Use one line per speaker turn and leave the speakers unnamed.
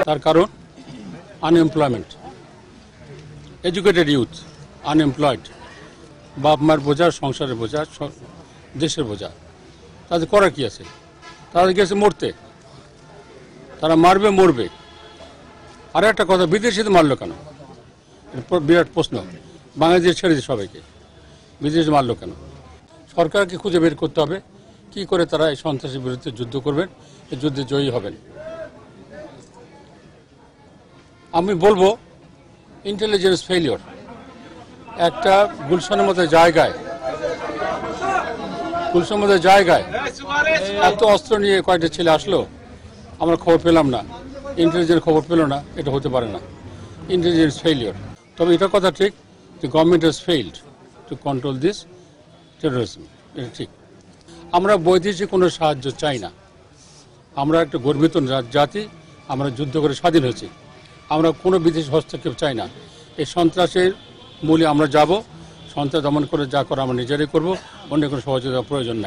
তার কারণ unemployment, educated youth unemployed, বাপ মার বোঝা, সংসারের বোঝা, দেশের বোঝা। তাদের করার কি আছে? তাদের গেছে মরতে, তারা মারবে মরবে। আর একটা কথা, বিদেশিতে মারলো কেন? বিরাট প্রশ্ন। বাংলাদেশ ছেড়ে দিয়ে সবাইকে বিদেশে মারলো কেন? সরকারকে খুঁজে বের করতে হবে কি করে তারা এই সন্ত্রাসের বিরুদ্ধে যুদ্ধ করবেন, এই যুদ্ধে জয়ী হবেন। আমি বলবো ইন্টেলিজেন্স ফেলিওর। একটা গুলশানের মতো জায়গায় এত অস্ত্র নিয়ে কয়েকটা ছেলে আসলো, আমরা খবর পেলাম না, ইন্টেলিজেন্স খবর পেল না, এটা হতে পারে না। Intelligence failure. তবে এটা কথা ঠিক যে government has failed to control this terrorism, এটা ঠিক। আমরা বৈদেশিক কোনো সাহায্য চাই না। আমরা একটা গর্বিত জাতি, আমরা যুদ্ধ করে স্বাধীন হয়েছি। আমরা কোনো বিদেশি হস্তক্ষেপ চাই না। এই সন্ত্রাসের মূলে আমরা যাব, সন্ত্রাস দমন করে যা করা আমরা নিজেরাই করবো, অন্য কোনো সহযোগিতার প্রয়োজন নাই।